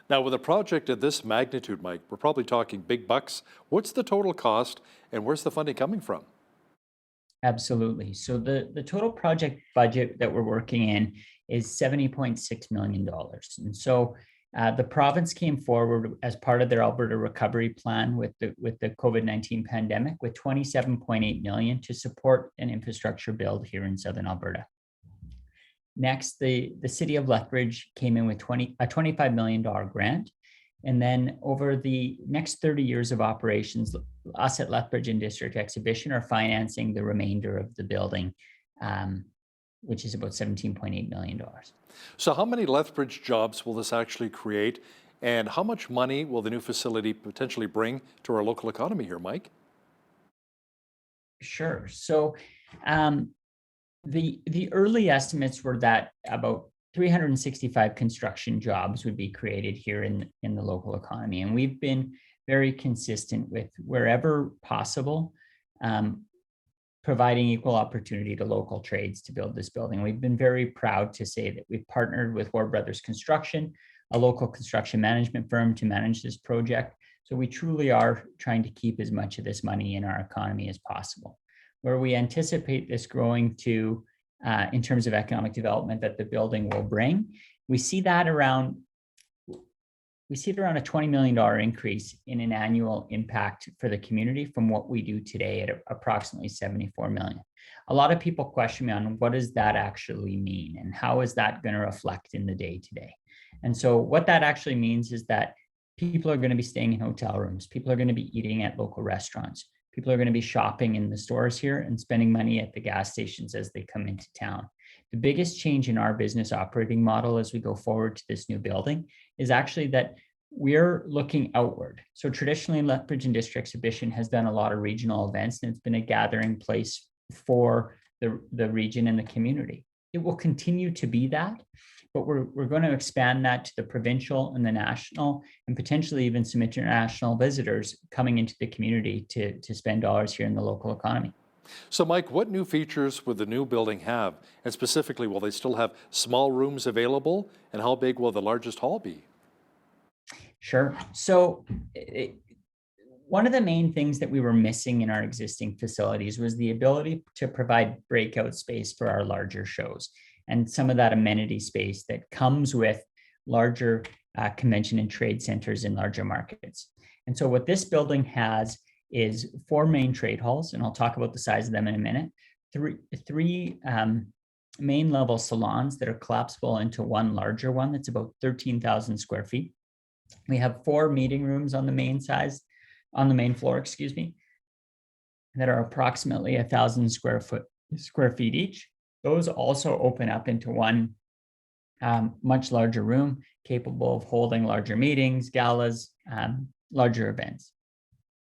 [SPEAKER 17] Now, with a project of this magnitude, Mike, we're probably talking big bucks. What's the total cost and where's the funding coming from?
[SPEAKER 18] Absolutely. So the total project budget that we're working in is $70.6 million. And so the province came forward as part of their Alberta recovery plan with the COVID-19 pandemic with $27.8 million to support an infrastructure build here in Southern Alberta. Next, the city of Lethbridge came in with a $25 million grant. And then over the next 30 years of operations, us at Lethbridge and District Exhibition are financing the remainder of the building, which is about $17.8 million.
[SPEAKER 17] So how many Lethbridge jobs will this actually create? And how much money will the new facility potentially bring to our local economy here, Mike?
[SPEAKER 18] Sure. So the early estimates were that about 365 construction jobs would be created here in the local economy. And we've been very consistent with wherever possible, providing equal opportunity to local trades to build this building. We've been very proud to say that we've partnered with Ward Brothers Construction, a local construction management firm, to manage this project. So we truly are trying to keep as much of this money in our economy as possible. Where we anticipate this growing to in terms of economic development that the building will bring, we see around a $20 million increase in an annual impact for the community from what we do today at approximately $74 million. A lot of people question me on what does that actually mean and how is that going to reflect in the day-to-day? And so what that actually means is that people are going to be staying in hotel rooms. People are going to be eating at local restaurants. People are going to be shopping in the stores here and spending money at the gas stations as they come into town. The biggest change in our business operating model as we go forward to this new building is actually that we're looking outward. So traditionally, Lethbridge and District Exhibition has done a lot of regional events, and it's been a gathering place for the region and the community. It will continue to be that, but we're going to expand that to the provincial and the national, and potentially even some international visitors coming into the community to spend dollars here in the local economy.
[SPEAKER 17] So Mike, what new features will the new building have? And specifically, will they still have small rooms available? And how big will the largest hall be?
[SPEAKER 18] Sure. So one of the main things that we were missing in our existing facilities was the ability to provide breakout space for our larger shows and some of that amenity space that comes with larger convention and trade centers in larger markets. And so what this building has is 4 main trade halls, and I'll talk about the size of them in a minute, three main level salons that are collapsible into one larger one that's about 13,000 square feet. We have 4 meeting rooms on the main floor, that are approximately 1,000 square feet each. Those also open up into one much larger room capable of holding larger meetings, galas, larger events.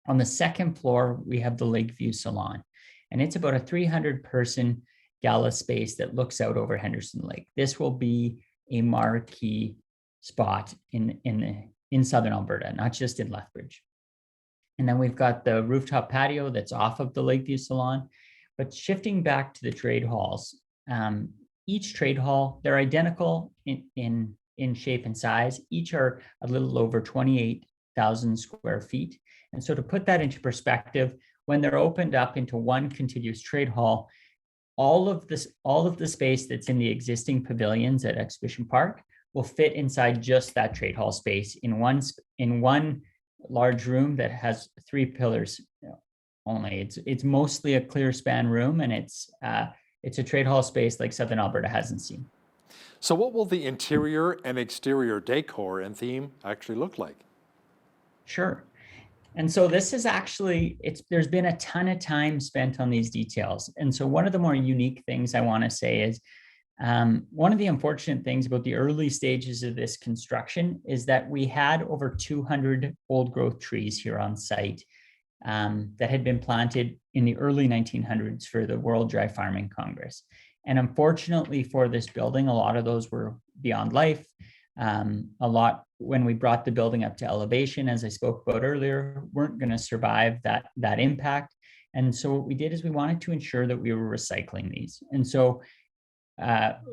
[SPEAKER 18] On the second floor, we have the Lakeview Salon, and it's about a 300-person gala space that looks out over Henderson Lake. This will be a marquee spot in Southern Alberta, not just in Lethbridge. And then we've got the rooftop patio that's off of the Lakeview Salon. But shifting back to the trade halls, each trade hall, they're identical in shape and size. Each are a little over 28,000 square feet. And so to put that into perspective, when they're opened up into one contiguous trade hall, all of the space that's in the existing pavilions at Exhibition Park will fit inside just that trade hall space in one large room that has 3 pillars only. It's mostly a clear span room, and it's a trade hall space like Southern Alberta hasn't seen.
[SPEAKER 17] So what will the interior and exterior decor and theme actually look like?
[SPEAKER 18] Sure. And so this is actually, there's been a ton of time spent on these details. And so one of the more unique things I want to say is, one of the unfortunate things about the early stages of this construction is that we had over 200 old growth trees here on site that had been planted in the early 1900s for the World Dry Farming Congress. And unfortunately for this building, a lot of those were beyond life. A lot, when we brought the building up to elevation, as I spoke about earlier, weren't going to survive that impact. And so what we did is we wanted to ensure that we were recycling these. And so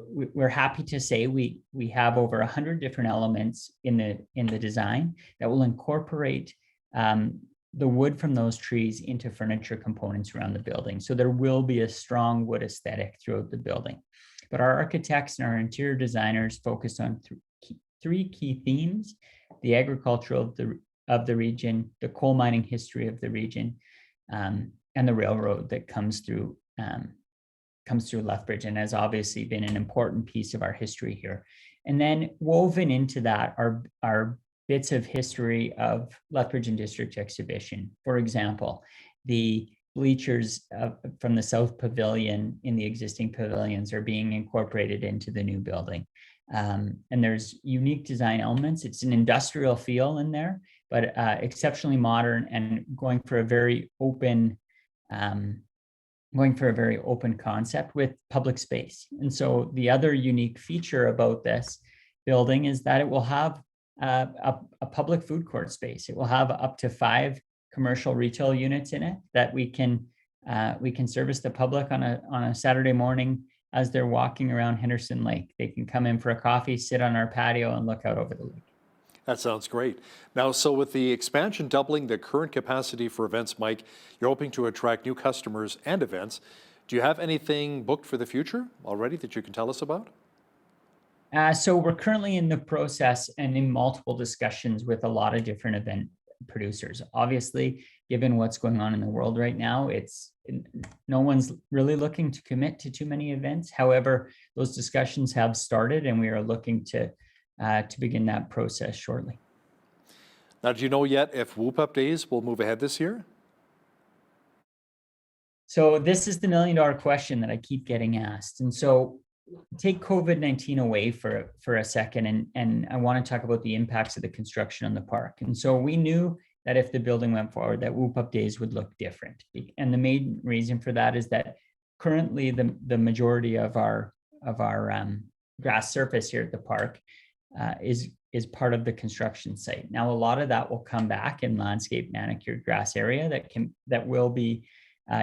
[SPEAKER 18] we're happy to say we have over 100 different elements in the design that will incorporate the wood from those trees into furniture components around the building. So there will be a strong wood aesthetic throughout the building. But our architects and our interior designers focused on three key themes: the agriculture of the region, the coal mining history of the region, and the railroad that comes through Lethbridge, and has obviously been an important piece of our history here. And then woven into that are bits of history of Lethbridge and District Exhibition. For example, the bleachers from the South Pavilion in the existing pavilions are being incorporated into the new building. And there's unique design elements. It's an industrial feel in there, but exceptionally modern and going for a very open concept with public space. And so the other unique feature about this building is that it will have a public food court space. It will have up to 5 commercial retail units in it that we can service the public on a Saturday morning as they're walking around Henderson Lake. They can come in for a coffee, sit on our patio, and look out over the lake.
[SPEAKER 17] That sounds great. Now, so with the expansion doubling the current capacity for events, Mike, you're hoping to attract new customers and events. Do you have anything booked for the future already that you can tell us about?
[SPEAKER 18] So we're currently in the process and in multiple discussions with a lot of different event producers. Obviously, given what's going on in the world right now, no one's really looking to commit to too many events. However, those discussions have started, and we are looking to begin that process shortly.
[SPEAKER 17] Now, do you know yet if Whoop Up Days will move ahead this year?
[SPEAKER 18] So this is the $1 million question that I keep getting asked. And so take COVID-19 away for a second, and I want to talk about the impacts of the construction on the park. And so we knew that if the building went forward, that Whoop Up Days would look different. And the main reason for that is that currently the majority of our grass surface here at the park is part of the construction site. Now, a lot of that will come back in landscape manicured grass area that will be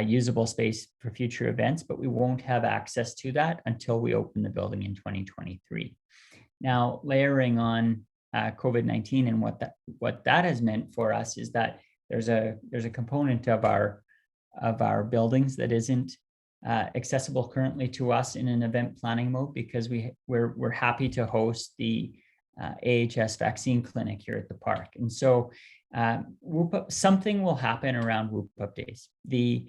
[SPEAKER 18] usable space for future events, but we won't have access to that until we open the building in 2023. Now, layering on COVID-19 and what that has meant for us is that there's a component of our buildings that isn't accessible currently to us in an event planning mode, because we're happy to host the AHS vaccine clinic here at the park. And so something will happen around Whoop Up Days. The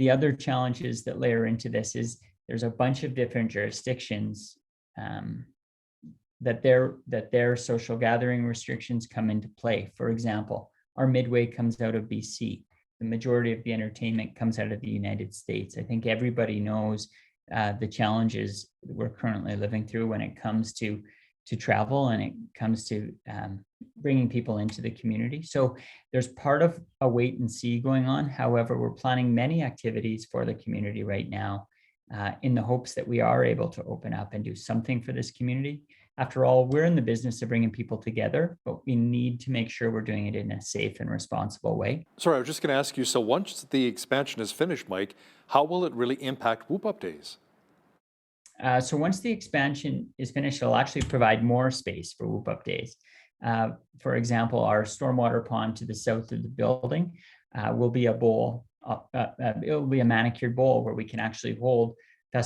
[SPEAKER 18] other challenges that layer into this is there's a bunch of different jurisdictions that their social gathering restrictions come into play. For example, our Midway comes out of BC. The majority of the entertainment comes out of the United States. I think everybody knows the challenges we're currently living through when it comes to travel and it comes to bringing people into the community. So there's part of a wait and see going on. However, we're planning many activities for the community right now in the hopes that we are able to open up and do something for this community. After all, we're in the business of bringing people together, but we need to make sure we're doing it in a safe and responsible way.
[SPEAKER 17] Sorry, I was just going to ask you, so once the expansion is finished, Mike, how will it really impact Whoop Up Days?
[SPEAKER 18] So once the expansion is finished, it'll actually provide more space for Whoop Up Days. For example, our stormwater pond to the south of the building will be a bowl. It'll be a manicured bowl where we can actually hold a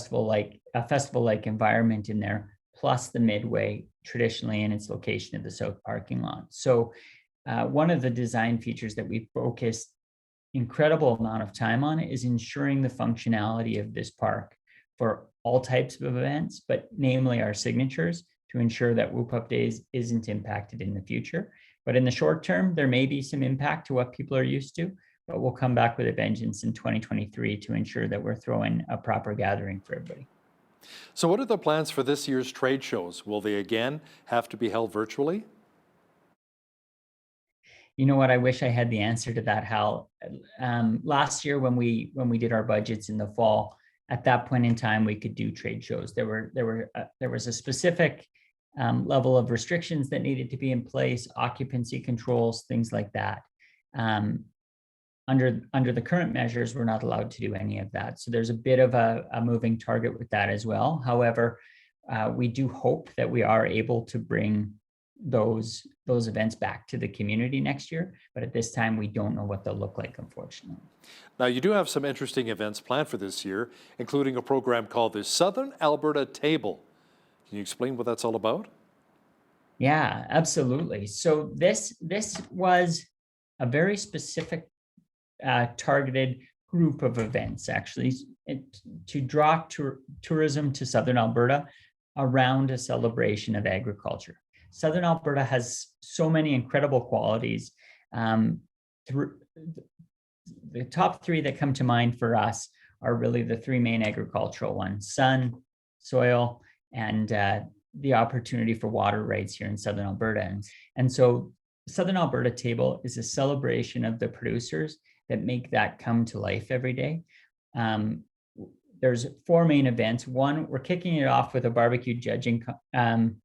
[SPEAKER 18] festival-like environment in there, plus the Midway traditionally in its location at the south parking lot. So one of the design features that we focused incredible amount of time on is ensuring the functionality of this park for all types of events, but namely our signatures, to ensure that Whoop Up Days isn't impacted in the future. But in the short term, there may be some impact to what people are used to, but we'll come back with a vengeance in 2023 to ensure that we're throwing a proper gathering for everybody.
[SPEAKER 17] So what are the plans for this year's trade shows? Will they again have to be held virtually?
[SPEAKER 18] You know what? I wish I had the answer to that, Hal. Last year, when we did our budgets in the fall, at that point in time, we could do trade shows. There was a specific level of restrictions that needed to be in place, occupancy controls, things like that. Under the current measures, we're not allowed to do any of that. So there's a bit of a moving target with that as well. However, we do hope that we are able to bring those events back to the community next year. But at this time, we don't know what they'll look like, unfortunately.
[SPEAKER 17] Now, you do have some interesting events planned for this year, including a program called the Southern Alberta Table. Can you explain what that's all about?
[SPEAKER 18] Yeah, absolutely. So this was a very specific targeted group of events, actually, to draw tourism to Southern Alberta around a celebration of agriculture. Southern Alberta has so many incredible qualities. The top three that come to mind for us are really the three main agricultural ones: sun, soil, and the opportunity for water rights here in Southern Alberta. And so Southern Alberta Table is a celebration of the producers that make that come to life every day. There's four main events. One, we're kicking it off with a barbecue judging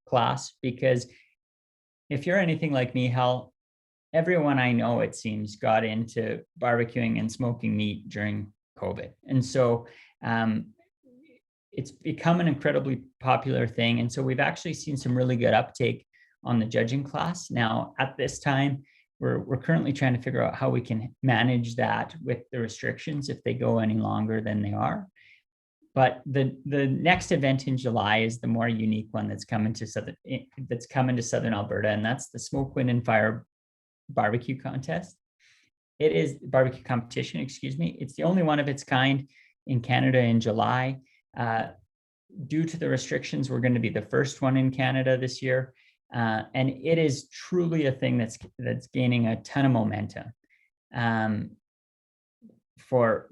[SPEAKER 18] class, because if you're anything like me, Hal, everyone I know, it seems, got into barbecuing and smoking meat during COVID. And so it's become an incredibly popular thing. And so we've actually seen some really good uptake on the judging class. Now, at this time, we're currently trying to figure out how we can manage that with the restrictions if they go any longer than they are. But the next event in July is the more unique one that's coming to Southern Alberta, and that's the Smoke, Wind, and Fire barbecue contest. It is barbecue competition, excuse me. It's the only one of its kind in Canada in July. Due to the restrictions, we're going to be the first one in Canada this year. And it is truly a thing that's gaining a ton of momentum for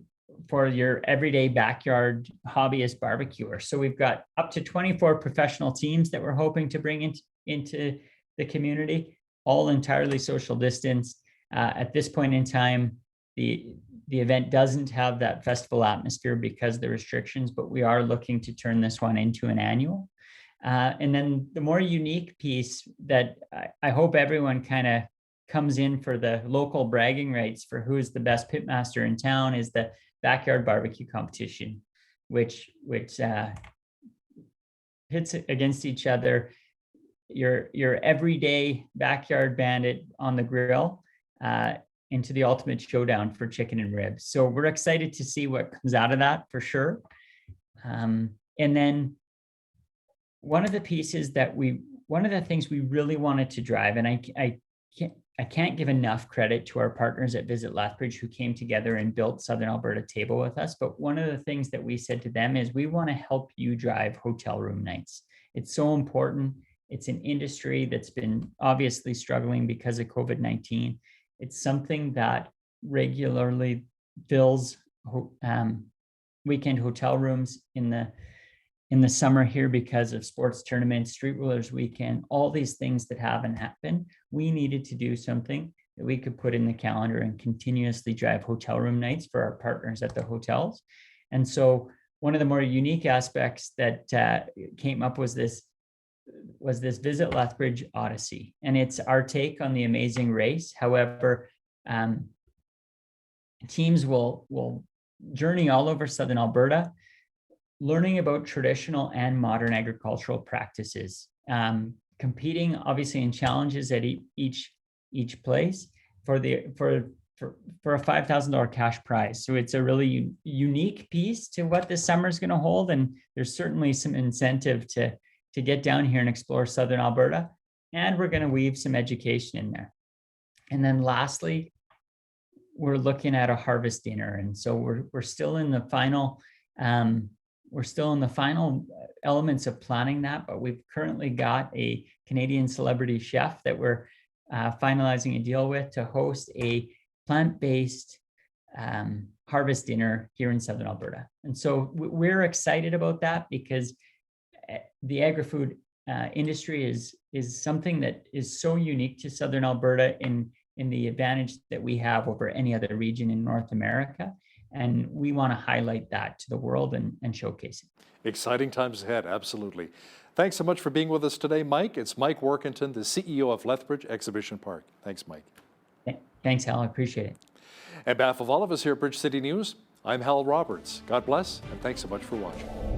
[SPEAKER 18] your everyday backyard hobbyist barbecuer. So we've got up to 24 professional teams that we're hoping to bring into the community, all entirely social distance. At this point in time, the event doesn't have that festival atmosphere because of the restrictions, but we are looking to turn this one into an annual. And then the more unique piece that I hope everyone kind of comes in for the local bragging rights for who is the best pitmaster in town is the backyard barbecue competition, which hits against each other. Your everyday backyard bandit on the grill into the ultimate showdown for chicken and ribs. So we're excited to see what comes out of that for sure. And then one of the things we really wanted to drive, and I can't give enough credit to our partners at Visit Lethbridge who came together and built Southern Alberta Table with us. But one of the things that we said to them is we want to help you drive hotel room nights. It's so important. It's an industry that's been obviously struggling because of COVID-19. It's something that regularly fills weekend hotel rooms in the summer here because of sports tournaments, Street Rulers Weekend, all these things that haven't happened. We needed to do something that we could put in the calendar and continuously drive hotel room nights for our partners at the hotels. And so one of the more unique aspects that came up was this Visit Lethbridge Odyssey. And it's our take on the Amazing Race. However, teams will journey all over Southern Alberta, learning about traditional and modern agricultural practices, competing obviously in challenges at each place for a $5,000 cash prize. So it's a really unique piece to what this summer is going to hold, and there's certainly some incentive to to get down here and explore Southern Alberta. And we're going to weave some education in there. And then lastly, we're looking at a harvest dinner. And so we're still in the final elements of planning that, but we've currently got a Canadian celebrity chef that we're finalizing a deal with to host a plant-based harvest dinner here in Southern Alberta. And so we're excited about that because the agri-food industry is something that is so unique to Southern Alberta in the advantage that we have over any other region in North America. And we want to highlight that to the world and showcase it.
[SPEAKER 17] Exciting times ahead, absolutely. Thanks so much for being with us today, Mike. It's Mike Workington, the CEO of Lethbridge Exhibition Park. Thanks, Mike.
[SPEAKER 18] Thanks, Hal. I appreciate it.
[SPEAKER 17] On behalf of all of us here at Bridge City News, I'm Hal Roberts. God bless, and thanks so much for watching.